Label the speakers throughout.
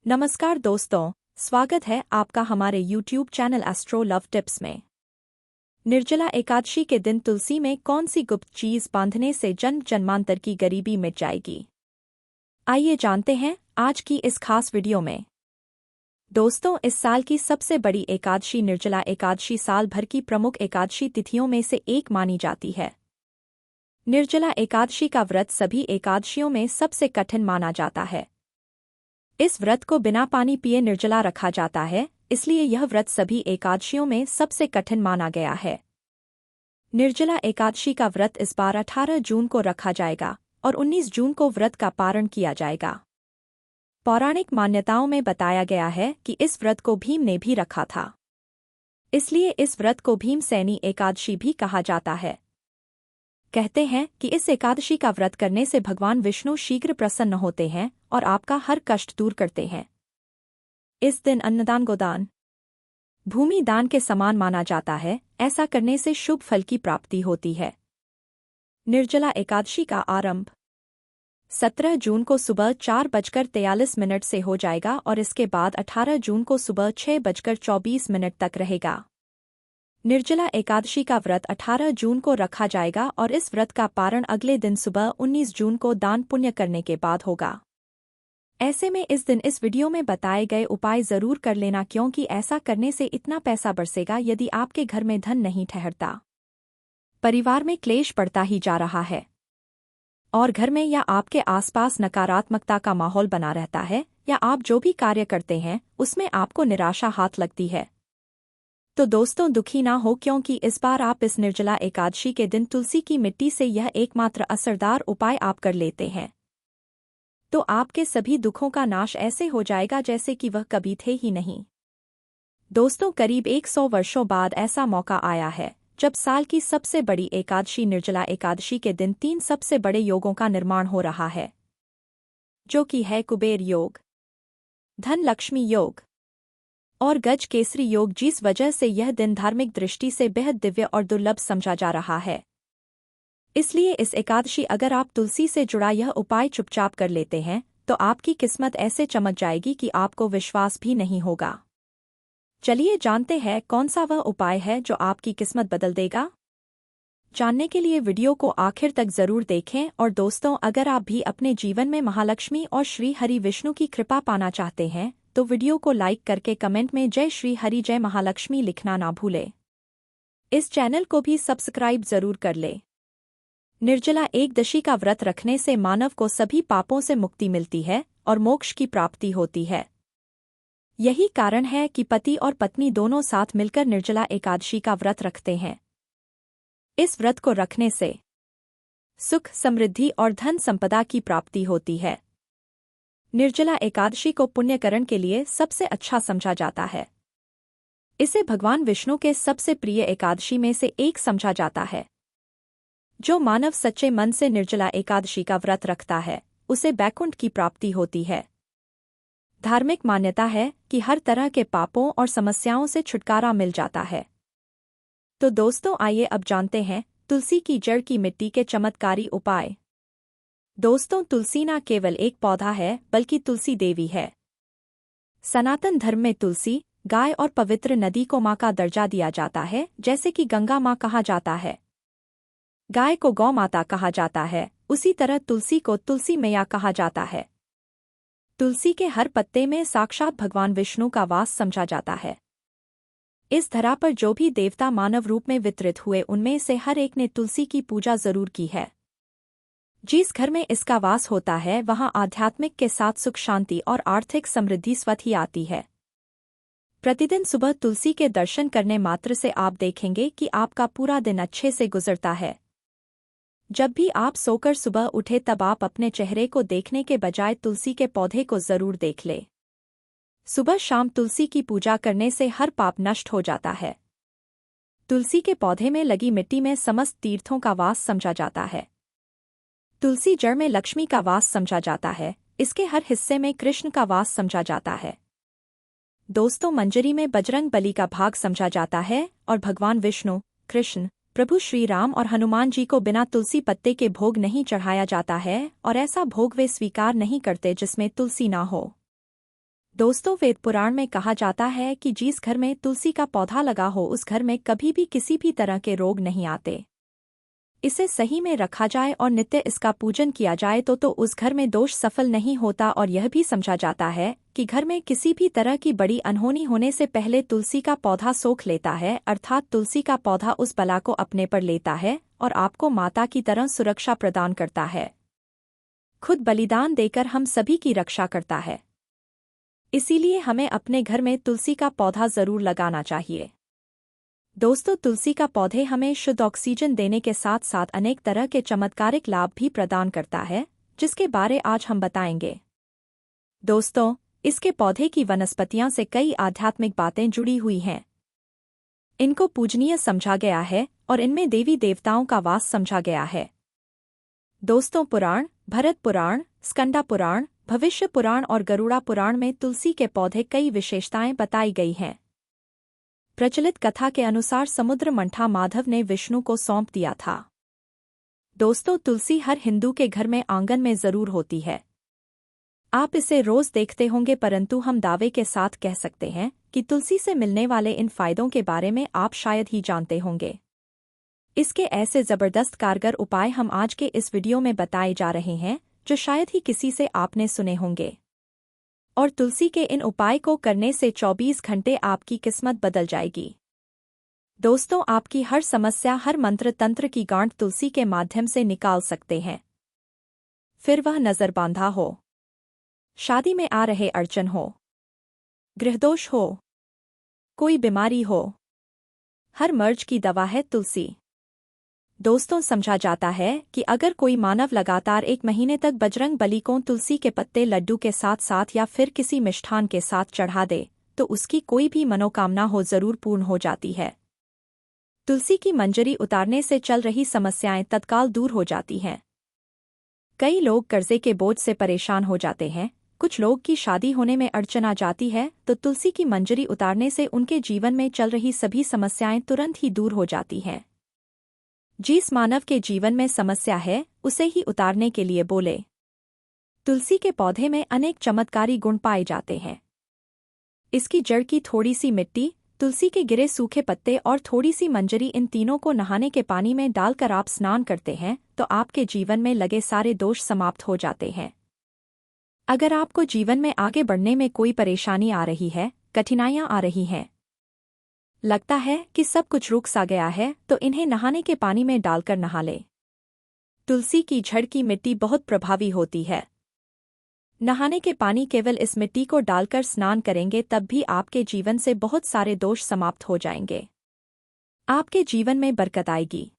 Speaker 1: नमस्कार दोस्तों, स्वागत है आपका हमारे YouTube channel astro love tips में। निर्जला एकादशी के दिन तुलसी में कौन सी गुप्त चीज बांधने से जन्म जन्मांतर की गरीबी मिट जाएगी? आइए जानते हैं आज की इस खास वीडियो में। दोस्तों, इस साल की सबसे बड़ी एकादशी निर्जला एकादशी साल भर की प्रमुख एकादशी तिथियों में से एक मानी जाती है। निर्जला एकादशी का व्रत सभी एकादशियों में सबसे कठिन माना जाता है। इस व्रत को बिना पानी पिए निर्जला रखा जाता है, इसलिए यह व्रत सभी एकादशियों में सबसे कठिन माना गया है। निर्जला एकादशी का व्रत इस बार 18 जून को रखा जाएगा और 19 जून को व्रत का पारण किया जाएगा। पौराणिक मान्यताओं में बताया गया है कि इस व्रत को भीम ने भी रखा था, इसलिए इस व्रत को भीमसेनी एकादशी भी कहा जाता है। कहते हैं कि इस एकादशी का व्रत करने से भगवान विष्णु शीघ्र प्रसन्न होते हैं और आपका हर कष्ट दूर करते हैं। इस दिन अन्नदान, गोदान, भूमि दान के समान माना जाता है। ऐसा करने से शुभ फल की प्राप्ति होती है। निर्जला एकादशी का आरंभ 17 जून को सुबह 4:43 से हो जाएगा और इसके बाद 18 जून को सुबह 6:24 तक रहेगा। निर्जला एकादशी का व्रत 18 जून को रखा जाएगा और इस व्रत का पारण अगले दिन सुबह 19 जून को दान पुण्य करने के बाद होगा। ऐसे में इस दिन इस वीडियो में बताए गए उपाय जरूर कर लेना, क्योंकि ऐसा करने से इतना पैसा बरसेगा यदि आपके घर में धन नहीं ठहरता, परिवार में क्लेश बढ़ता ही जा रहा है और घर में या आपके आसपास नकारात्मकता का माहौल बना रहता है, या आप जो भी कार्य करते हैं उसमें आपको निराशा हाथ लगती है। तो दोस्तों, दुखी ना हो, क्योंकि इस बार आप इस निर्जला एकादशी के दिन तुलसी की मिट्टी से यह एकमात्र असरदार उपाय आप कर लेते हैं तो आपके सभी दुखों का नाश ऐसे हो जाएगा जैसे कि वह कभी थे ही नहीं। दोस्तों, करीब 100 वर्षों बाद ऐसा मौका आया है जब साल की सबसे बड़ी एकादशी निर्जला एकादशी के दिन 3 सबसे बड़े योगों का निर्माण हो रहा है, जो कि है कुबेर योग, धन लक्ष्मी योग और गज केसरी योग, जिस वजह से यह दिन धार्मिक दृष्टि से बेहद दिव्य और दुर्लभ समझा जा रहा है। इसलिए इस एकादशी अगर आप तुलसी से जुड़ा यह उपाय चुपचाप कर लेते हैं तो आपकी किस्मत ऐसे चमक जाएगी कि आपको विश्वास भी नहीं होगा। चलिए जानते हैं कौन सा वह उपाय है जो आपकी किस्मत बदल देगा। जानने के लिए वीडियो को आखिर तक जरूर देखें। और दोस्तों, अगर आप भी अपने जीवन में महालक्ष्मी और श्री हरि विष्णु की कृपा पाना चाहते हैं तो वीडियो को लाइक करके कमेंट में जय श्री हरि जय महालक्ष्मी लिखना ना भूलें। इस चैनल को भी सब्सक्राइब जरूर कर ले। निर्जला एकदशी का व्रत रखने से मानव को सभी पापों से मुक्ति मिलती है और मोक्ष की प्राप्ति होती है। यही कारण है कि पति और पत्नी दोनों साथ मिलकर निर्जला एकादशी का व्रत रखते हैं। इस व्रत को रखने से सुख, समृद्धि और धन संपदा की प्राप्ति होती है। निर्जला एकादशी को पुण्यकरण के लिए सबसे अच्छा समझा जाता है। इसे भगवान विष्णु के सबसे प्रिय एकादशी में से एक समझा जाता है। जो मानव सच्चे मन से निर्जला एकादशी का व्रत रखता है उसे बैकुंठ की प्राप्ति होती है। धार्मिक मान्यता है कि हर तरह के पापों और समस्याओं से छुटकारा मिल जाता है। तो दोस्तों, आइए अब जानते हैं तुलसी की जड़ की मिट्टी के चमत्कारी उपाय। दोस्तों, तुलसी न केवल एक पौधा है बल्कि तुलसी देवी है। सनातन धर्म में तुलसी, गाय और पवित्र नदी को माँ का दर्जा दिया जाता है, जैसे कि गंगा माँ कहा जाता है, गाय को गौ माता कहा जाता है, उसी तरह तुलसी को तुलसी मैया कहा जाता है। तुलसी के हर पत्ते में साक्षात भगवान विष्णु का वास समझा जाता है। इस धरा पर जो भी देवता मानव रूप में वितरित हुए उनमें से हर एक ने तुलसी की पूजा जरूर की है। जिस घर में इसका वास होता है वहां आध्यात्मिक के साथ सुख, शांति और आर्थिक समृद्धि स्वतः ही आती है। प्रतिदिन सुबह तुलसी के दर्शन करने मात्र से आप देखेंगे कि आपका पूरा दिन अच्छे से गुजरता है। जब भी आप सोकर सुबह उठे तब आप अपने चेहरे को देखने के बजाय तुलसी के पौधे को जरूर देख ले। सुबह शाम तुलसी की पूजा करने से हर पाप नष्ट हो जाता है। तुलसी के पौधे में लगी मिट्टी में समस्त तीर्थों का वास समझा जाता है। तुलसी जड़ में लक्ष्मी का वास समझा जाता है। इसके हर हिस्से में कृष्ण का वास समझा जाता है। दोस्तों, मंजरी में बजरंग बली का भाग समझा जाता है और भगवान विष्णु, कृष्ण, प्रभु श्री राम और हनुमान जी को बिना तुलसी पत्ते के भोग नहीं चढ़ाया जाता है और ऐसा भोग वे स्वीकार नहीं करते जिसमें तुलसी ना हो। दोस्तों, वेद पुराण में कहा जाता है कि जिस घर में तुलसी का पौधा लगा हो उस घर में कभी भी किसी भी तरह के रोग नहीं आते। इसे सही में रखा जाए और नित्य इसका पूजन किया जाए तो उस घर में दोष सफल नहीं होता। और यह भी समझा जाता है कि घर में किसी भी तरह की बड़ी अनहोनी होने से पहले तुलसी का पौधा सोख लेता है, अर्थात तुलसी का पौधा उस बला को अपने पर लेता है और आपको माता की तरह सुरक्षा प्रदान करता है। खुद बलिदान देकर हम सभी की रक्षा करता है। इसीलिए हमें अपने घर में तुलसी का पौधा जरूर लगाना चाहिए। दोस्तों, तुलसी का पौधे हमें शुद्ध ऑक्सीजन देने के साथ साथ अनेक तरह के चमत्कारिक लाभ भी प्रदान करता है, जिसके बारे आज हम बताएंगे। दोस्तों, इसके पौधे की वनस्पतियां से कई आध्यात्मिक बातें जुड़ी हुई हैं। इनको पूजनीय समझा गया है और इनमें देवी देवताओं का वास समझा गया है। दोस्तों, पुराण, भरत पुराण, स्कंदा पुराण, भविष्य पुराण और गरुड़ा पुराण में तुलसी के पौधे कई विशेषताएं बताई गई हैं। प्रचलित कथा के अनुसार समुद्र मंथा माधव ने विष्णु को सौंप दिया था। दोस्तों, तुलसी हर हिंदू के घर में आंगन में जरूर होती है। आप इसे रोज देखते होंगे, परंतु हम दावे के साथ कह सकते हैं कि तुलसी से मिलने वाले इन फायदों के बारे में आप शायद ही जानते होंगे। इसके ऐसे जबरदस्त कारगर उपाय हम आज के इस वीडियो में बताए जा रहे हैं जो शायद ही किसी से आपने सुने होंगे। और तुलसी के इन उपाय को करने से 24 घंटे आपकी किस्मत बदल जाएगी। दोस्तों, आपकी हर समस्या, हर मंत्र तंत्र की गांठ तुलसी के माध्यम से निकाल सकते हैं। फिर वह नजर बांधा हो, शादी में आ रहे अड़चन हो, गृहदोष हो, कोई बीमारी हो, हर मर्ज की दवा है तुलसी। दोस्तों, समझा जाता है कि अगर कोई मानव लगातार 1 महीने तक बजरंग बली को तुलसी के पत्ते लड्डू के साथ साथ या फिर किसी मिष्ठान के साथ चढ़ा दे तो उसकी कोई भी मनोकामना हो जरूर पूर्ण हो जाती है। तुलसी की मंजरी उतारने से चल रही समस्याएं तत्काल दूर हो जाती हैं। कई लोग कर्जे के बोझ से परेशान हो जाते हैं, कुछ लोग की शादी होने में अड़चन आ जाती है तो तुलसी की मंजरी उतारने से उनके जीवन में चल रही सभी समस्याएं तुरंत ही दूर हो जाती हैं। जिस मानव के जीवन में समस्या है उसे ही उतारने के लिए बोले। तुलसी के पौधे में अनेक चमत्कारी गुण पाए जाते हैं। इसकी जड़ की थोड़ी सी मिट्टी, तुलसी के गिरे सूखे पत्ते और थोड़ी सी मंजरी, इन तीनों को नहाने के पानी में डालकर आप स्नान करते हैं तो आपके जीवन में लगे सारे दोष समाप्त हो जाते हैं। अगर आपको जीवन में आगे बढ़ने में कोई परेशानी आ रही है, कठिनाइयां आ रही हैं, लगता है कि सब कुछ रुक सा गया है, तो इन्हें नहाने के पानी में डालकर नहा ले। तुलसी की जड़ की मिट्टी बहुत प्रभावी होती है। नहाने के पानी केवल इस मिट्टी को डालकर स्नान करेंगे तब भी आपके जीवन से बहुत सारे दोष समाप्त हो जाएंगे। आपके जीवन में बरकत आएगी।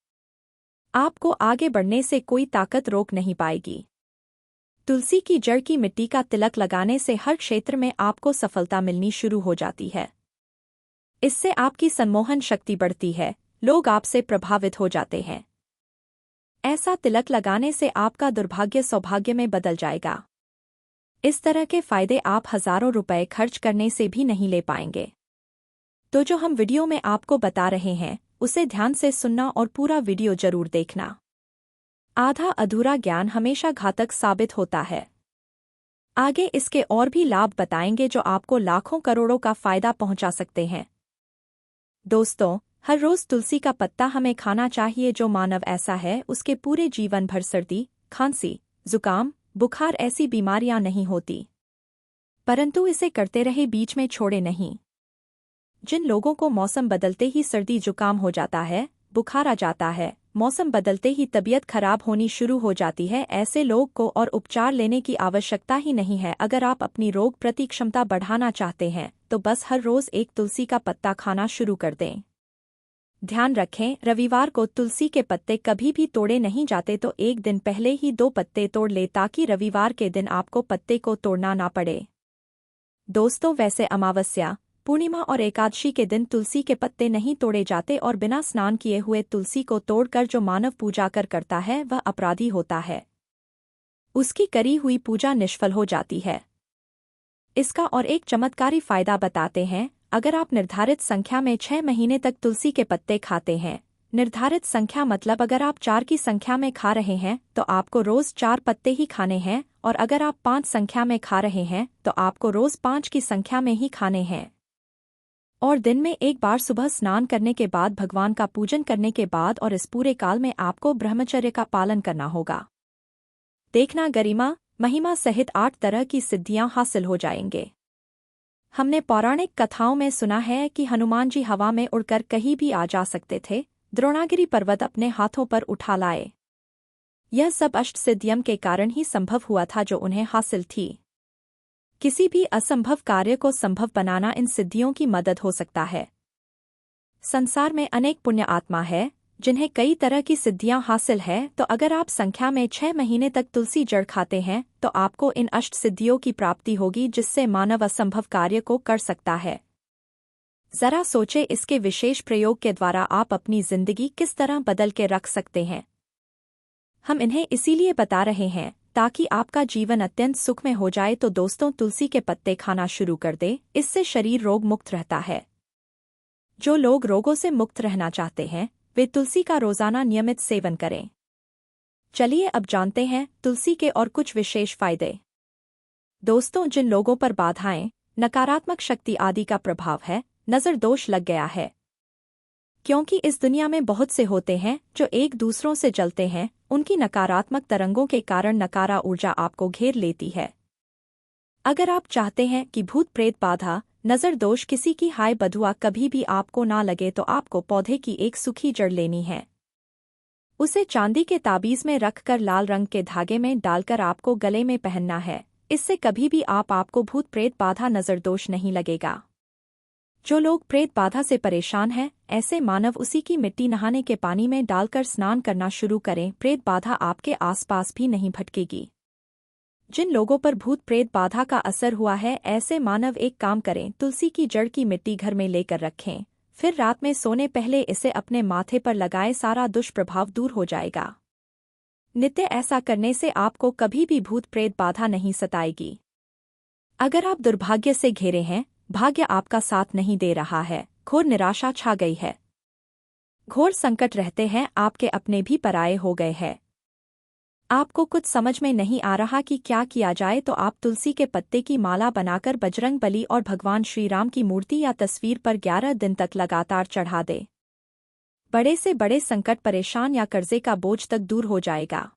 Speaker 1: आपको आगे बढ़ने से कोई ताकत रोक नहीं पाएगी। तुलसी की जड़ की मिट्टी का तिलक लगाने से हर क्षेत्र में आपको सफलता मिलनी शुरू हो जाती है। इससे आपकी सम्मोहन शक्ति बढ़ती है, लोग आपसे प्रभावित हो जाते हैं। ऐसा तिलक लगाने से आपका दुर्भाग्य सौभाग्य में बदल जाएगा। इस तरह के फायदे आप हजारों रुपए खर्च करने से भी नहीं ले पाएंगे। तो जो हम वीडियो में आपको बता रहे हैं उसे ध्यान से सुनना और पूरा वीडियो जरूर देखना। आधा अधूरा ज्ञान हमेशा घातक साबित होता है। आगे इसके और भी लाभ बताएंगे जो आपको लाखों करोड़ों का फायदा पहुंचा सकते हैं। दोस्तों, हर रोज तुलसी का पत्ता हमें खाना चाहिए। जो मानव ऐसा है उसके पूरे जीवन भर सर्दी, खांसी, जुकाम, बुखार ऐसी बीमारियां नहीं होती, परंतु इसे करते रहे, बीच में छोड़े नहीं। जिन लोगों को मौसम बदलते ही सर्दी जुकाम हो जाता है, बुखार आ जाता है, मौसम बदलते ही तबीयत खराब होनी शुरू हो जाती है, ऐसे लोग को और उपचार लेने की आवश्यकता ही नहीं है। अगर आप अपनी रोग प्रति क्षमता बढ़ाना चाहते हैं तो बस हर रोज एक तुलसी का पत्ता खाना शुरू कर दें। ध्यान रखें, रविवार को तुलसी के पत्ते कभी भी तोड़े नहीं जाते, तो एक दिन पहले ही 2 पत्ते तोड़ ले ताकि रविवार के दिन आपको पत्ते को तोड़ना ना पड़े। दोस्तों, वैसे अमावस्या, पूर्णिमा और एकादशी के दिन तुलसी के पत्ते नहीं तोड़े जाते और बिना स्नान किए हुए तुलसी को तोड़कर जो मानव पूजा करता है वह अपराधी होता है। उसकी करी हुई पूजा निष्फल हो जाती है। इसका और एक चमत्कारी फायदा बताते हैं। अगर आप निर्धारित संख्या में 6 महीने तक तुलसी के पत्ते खाते हैं, निर्धारित संख्या मतलब अगर आप 4 की संख्या में खा रहे हैं तो आपको रोज 4 पत्ते ही खाने हैं, और अगर आप 5 संख्या में खा रहे हैं तो आपको रोज 5 की संख्या में ही खाने हैं। और दिन में एक बार सुबह स्नान करने के बाद, भगवान का पूजन करने के बाद, और इस पूरे काल में आपको ब्रह्मचर्य का पालन करना होगा। देखना गरिमा महिमा सहित 8 तरह की सिद्धियां हासिल हो जाएंगे। हमने पौराणिक कथाओं में सुना है कि हनुमान जी हवा में उड़कर कहीं भी आ जा सकते थे, द्रोणागिरी पर्वत अपने हाथों पर उठा लाए। यह सब अष्ट सिद्धियों के कारण ही संभव हुआ था जो उन्हें हासिल थी। किसी भी असंभव कार्य को संभव बनाना इन सिद्धियों की मदद हो सकता है। संसार में अनेक पुण्य आत्मा है जिन्हें कई तरह की सिद्धियां हासिल है, तो अगर आप संख्या में 6 महीने तक तुलसी जड़ खाते हैं तो आपको इन अष्ट सिद्धियों की प्राप्ति होगी, जिससे मानव असंभव कार्य को कर सकता है। जरा सोचे, इसके विशेष प्रयोग के द्वारा आप अपनी जिंदगी किस तरह बदल के रख सकते हैं। हम इन्हें इसीलिए बता रहे हैं ताकि आपका जीवन अत्यंत सुखमय हो जाए। तो दोस्तों, तुलसी के पत्ते खाना शुरू कर दे, इससे शरीर रोग मुक्त रहता है। जो लोग रोगों से मुक्त रहना चाहते हैं वे तुलसी का रोजाना नियमित सेवन करें। चलिए अब जानते हैं तुलसी के और कुछ विशेष फायदे। दोस्तों, जिन लोगों पर बाधाएं, नकारात्मक शक्ति आदि का प्रभाव है, नजर दोष लग गया है, क्योंकि इस दुनिया में बहुत से होते हैं जो एक दूसरों से जलते हैं, उनकी नकारात्मक तरंगों के कारण नकारा ऊर्जा आपको घेर लेती है। अगर आप चाहते हैं कि भूत प्रेत बाधा, नजर दोष, किसी की हाय बदुआ कभी भी आपको ना लगे, तो आपको पौधे की एक सूखी जड़ लेनी है। उसे चांदी के ताबीज में रखकर लाल रंग के धागे में डालकर आपको गले में पहनना है। इससे कभी भी आपको भूत प्रेत बाधा, नजर दोष नहीं लगेगा। जो लोग प्रेत बाधा से परेशान हैं, ऐसे मानव उसी की मिट्टी नहाने के पानी में डालकर स्नान करना शुरू करें। प्रेत बाधा आपके आसपास भी नहीं भटकेगी। जिन लोगों पर भूत प्रेत बाधा का असर हुआ है, ऐसे मानव एक काम करें, तुलसी की जड़ की मिट्टी घर में लेकर रखें, फिर रात में सोने पहले इसे अपने माथे पर लगाएं। सारा दुष्प्रभाव दूर हो जाएगा। नित्य ऐसा करने से आपको कभी भी भूत प्रेत बाधा नहीं सताएगी। अगर आप दुर्भाग्य से घिरे हैं, भाग्य आपका साथ नहीं दे रहा है, घोर निराशा छा गई है, घोर संकट रहते हैं, आपके अपने भी पराये हो गए हैं, आपको कुछ समझ में नहीं आ रहा कि क्या किया जाए, तो आप तुलसी के पत्ते की माला बनाकर बजरंग बली और भगवान श्री राम की मूर्ति या तस्वीर पर 11 दिन तक लगातार चढ़ा दें। बड़े से बड़े संकट, परेशान या कर्जे का बोझ तक दूर हो जाएगा।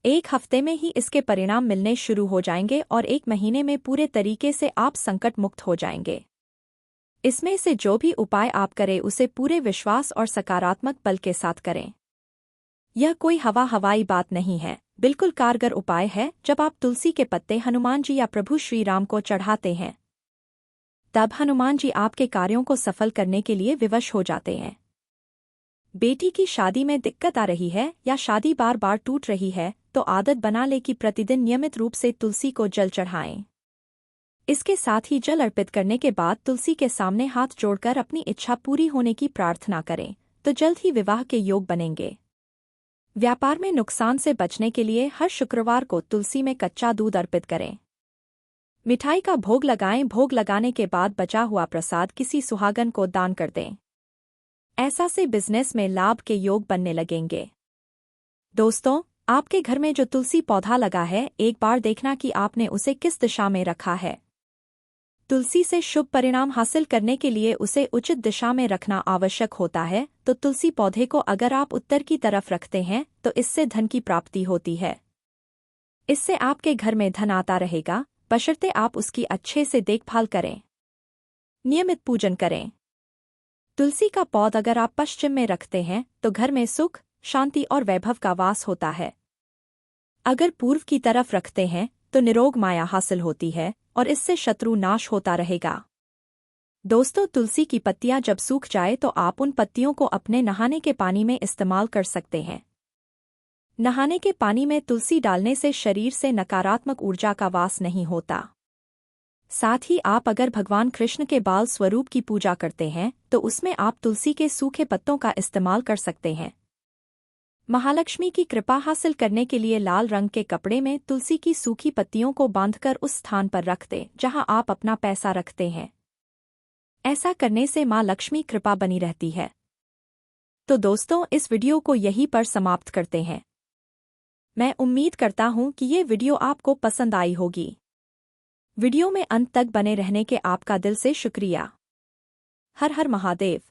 Speaker 1: 1 हफ्ते में ही इसके परिणाम मिलने शुरू हो जाएंगे और 1 महीने में पूरे तरीके से आप संकट मुक्त हो जाएंगे। इसमें से जो भी उपाय आप करें उसे पूरे विश्वास और सकारात्मक बल के साथ करें। यह कोई हवाई बात नहीं है, बिल्कुल कारगर उपाय है। जब आप तुलसी के पत्ते हनुमान जी या प्रभु श्री राम को चढ़ाते हैं, तब हनुमान जी आपके कार्यों को सफल करने के लिए विवश हो जाते हैं। बेटी की शादी में दिक्कत आ रही है या शादी बार बार टूट रही है, तो आदत बना ले कि प्रतिदिन नियमित रूप से तुलसी को जल चढ़ाएं। इसके साथ ही जल अर्पित करने के बाद तुलसी के सामने हाथ जोड़कर अपनी इच्छा पूरी होने की प्रार्थना करें, तो जल्द ही विवाह के योग बनेंगे। व्यापार में नुकसान से बचने के लिए हर शुक्रवार को तुलसी में कच्चा दूध अर्पित करें। मिठाई का भोग लगाएं। भोग लगाने के बाद बचा हुआ प्रसाद किसी सुहागन को दान कर दें। ऐसा से बिजनेस में लाभ के योग बनने लगेंगे। दोस्तों, आपके घर में जो तुलसी पौधा लगा है, एक बार देखना कि आपने उसे किस दिशा में रखा है। तुलसी से शुभ परिणाम हासिल करने के लिए उसे उचित दिशा में रखना आवश्यक होता है। तो तुलसी पौधे को अगर आप उत्तर की तरफ रखते हैं तो इससे धन की प्राप्ति होती है। इससे आपके घर में धन आता रहेगा, बशर्ते आप उसकी अच्छे से देखभाल करें, नियमित पूजन करें। तुलसी का पौध अगर आप पश्चिम में रखते हैं तो घर में सुख, शांति और वैभव का वास होता है। अगर पूर्व की तरफ रखते हैं तो निरोग माया हासिल होती है और इससे शत्रु नाश होता रहेगा। दोस्तों, तुलसी की पत्तियां जब सूख जाए तो आप उन पत्तियों को अपने नहाने के पानी में इस्तेमाल कर सकते हैं। नहाने के पानी में तुलसी डालने से शरीर से नकारात्मक ऊर्जा का वास नहीं होता। साथ ही आप अगर भगवान कृष्ण के बाल स्वरूप की पूजा करते हैं तो उसमें आप तुलसी के सूखे पत्तों का इस्तेमाल कर सकते हैं। महालक्ष्मी की कृपा हासिल करने के लिए लाल रंग के कपड़े में तुलसी की सूखी पत्तियों को बांधकर उस स्थान पर रख दें जहां आप अपना पैसा रखते हैं। ऐसा करने से मां लक्ष्मी कृपा बनी रहती है। तो दोस्तों, इस वीडियो को यहीं पर समाप्त करते हैं। मैं उम्मीद करता हूं कि ये वीडियो आपको पसंद आई होगी। वीडियो में अंत तक बने रहने के आपका दिल से शुक्रिया। हर हर महादेव।